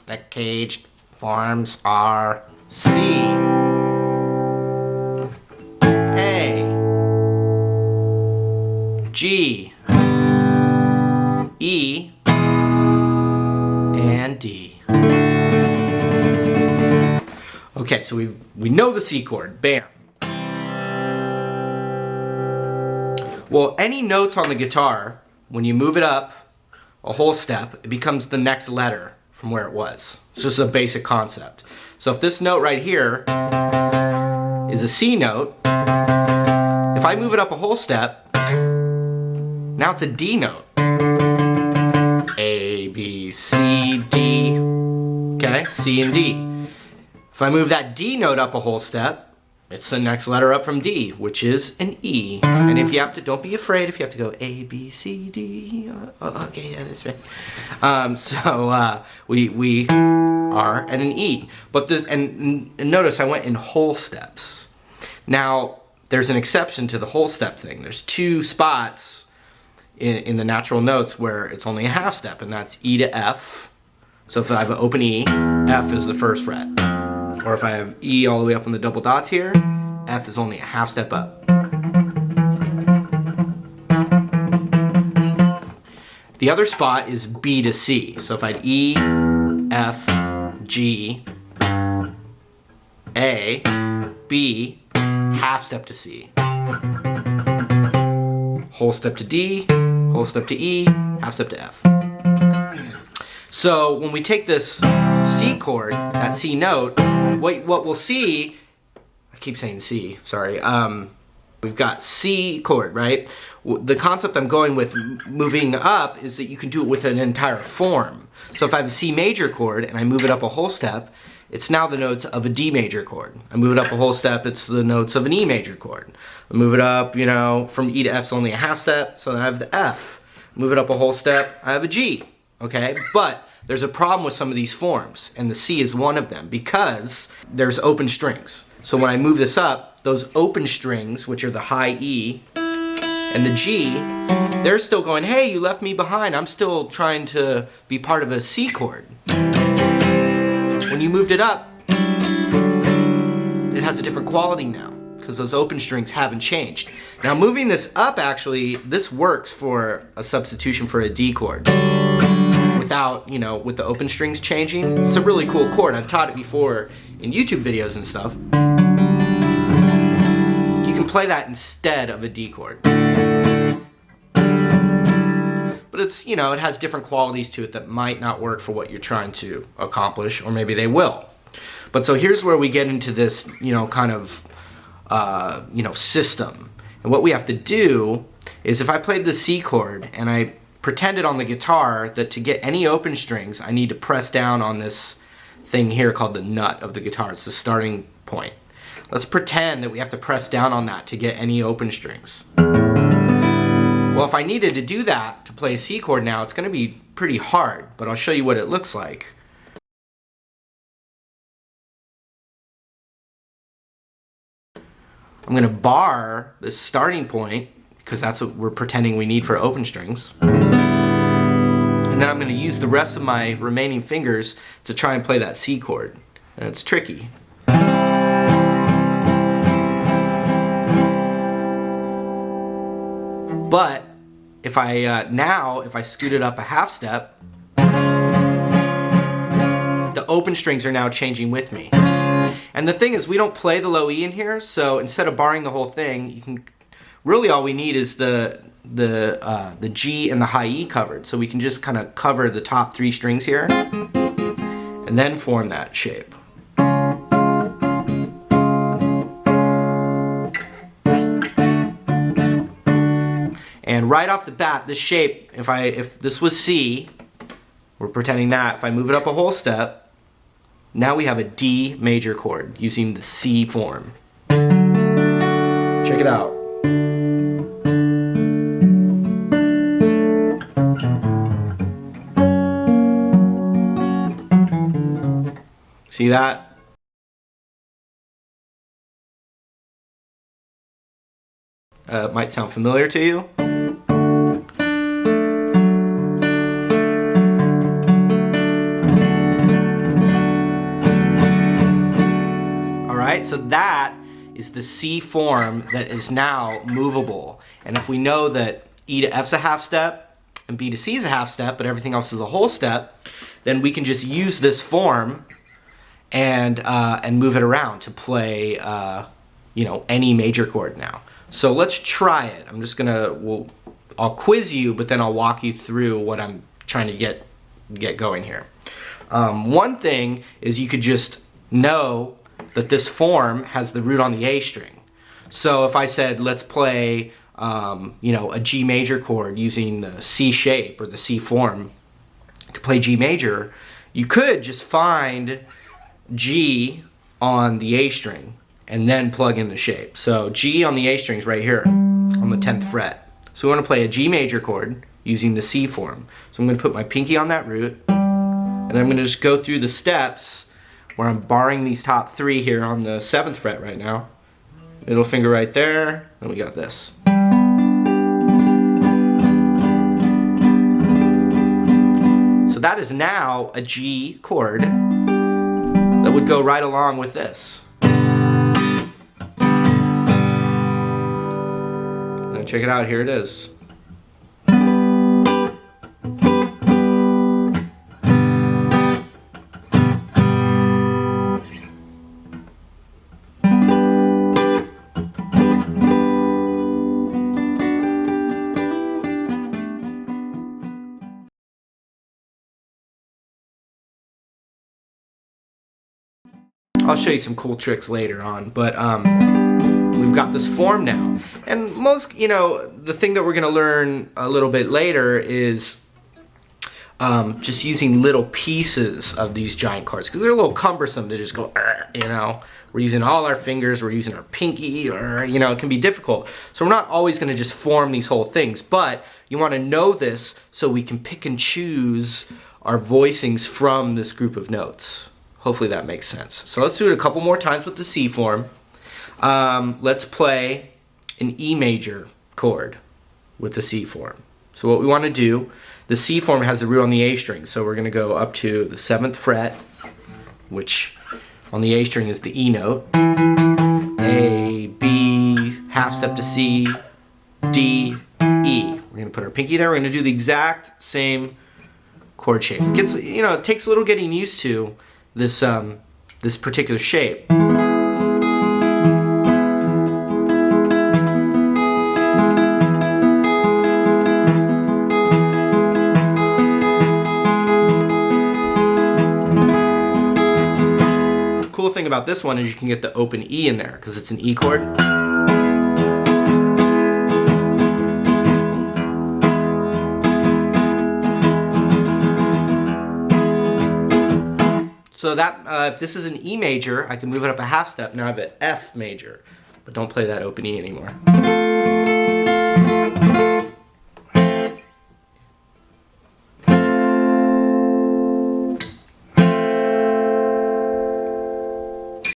The caged forms are C, A, G, E, and D. Okay, so we know the C chord. Bam. Well, any notes on the guitar, when you move it up a whole step, it becomes the next letter from where it was. It's just a basic concept. So if this note right here is a C note, if I move it up a whole step, now it's a D note. A, B, C, D. Okay, C and D. If I move that D note up a whole step, it's the next letter up from D, which is an E. And if you have to, don't be afraid if you have to go A, B, C, D. Okay, yeah, that's right. We are at an E. But this, and notice I went in whole steps. Now, there's an exception to the whole step thing. There's two spots in the natural notes where it's only a half step, and that's E to F. So if I have an open E, F is the first fret. Or if I have E all the way up on the double dots here, F is only a half step up. The other spot is B to C. So if I had E, F, G, A, B, half step to C. Whole step to D, whole step to E, half step to F. So when we take this C chord, that C note, what we'll see, I keep saying C, sorry, we've got C chord, right? The concept I'm going with moving up is that you can do it with an entire form. So if I have a C major chord and I move it up a whole step, it's now the notes of a D major chord. I move it up a whole step, it's the notes of an E major chord. I move it up, you know, from E to F is only a half step, so I have the F. Move it up a whole step, I have a G, okay? But there's a problem with some of these forms, and the C is one of them, because there's open strings. So when I move this up, those open strings, which are the high E and the G, they're still going, hey, you left me behind. I'm still trying to be part of a C chord. When you moved it up, it has a different quality now, because those open strings haven't changed. Now moving this up, actually, this works for a substitution for a D chord. Without, you know, with the open strings changing. It's a really cool chord. I've taught it before in YouTube videos and stuff. You can play that instead of a D chord. But it's, you know, it has different qualities to it that might not work for what you're trying to accomplish, or maybe they will. But so here's where we get into this, you know, kind of, you know, system. And what we have to do is if I played the C chord and I pretended on the guitar that to get any open strings, I need to press down on this thing here called the nut of the guitar. It's the starting point. Let's pretend that we have to press down on that to get any open strings. Well, if I needed to do that to play a C chord now, it's going to be pretty hard, but I'll show you what it looks like. I'm going to bar this starting point, because that's what we're pretending we need for open strings. And then I'm going to use the rest of my remaining fingers to try and play that C chord. And it's tricky. But if I if I scoot it up a half step, the open strings are now changing with me. And the thing is, we don't play the low E in here, so instead of barring the whole thing, you can really all we need is the G and the high E covered. So we can just kind of cover the top three strings here and then form that shape. And right off the bat, this shape, if this was C, we're pretending that, if I move it up a whole step, now we have a D major chord using the C form. Check it out. See that? Might sound familiar to you. So that is the C form that is now movable. And if we know that E to F's a half step and B to C is a half step, but everything else is a whole step, then we can just use this form and move it around to play you know, any major chord now. So let's try it. I'm just gonna, I'll quiz you, but then I'll walk you through what I'm trying to get going here. One thing is you could just know that this form has the root on the A string. So if I said, let's play you know, a G major chord using the C shape or the C form to play G major, you could just find G on the A string and then plug in the shape. So G on the A string is right here on the 10th fret. So we want to play a G major chord using the C form. So I'm going to put my pinky on that root, and I'm going to just go through the steps where I'm barring these top three here on the 7th fret right now. Middle finger right there, and we got this. So that is now a G chord that would go right along with this. Now check it out, here it is. I'll show you some cool tricks later on, but we've got this form now. And most, you know, the thing that we're going to learn a little bit later is just using little pieces of these giant chords, because they're a little cumbersome to just go, you know. We're using all our fingers, we're using our pinky, or, you know, it can be difficult. So we're not always going to just form these whole things, but you want to know this so we can pick and choose our voicings from this group of notes. Hopefully that makes sense. So let's do it a couple more times with the C form. Let's play an E major chord with the C form. So what we want to do, the C form has the root on the A string, so we're going to go up to the 7th fret, which on the A string is the E note. A, B, half step to C, D, E. We're going to put our pinky there. We're going to do the exact same chord shape. It gets, you know, it takes a little getting used to this this particular shape. Cool thing about this one is you can get the open E in there because it's an E chord. So that, if this is an E major, I can move it up a half step. Now I have an F major, but don't play that open E anymore.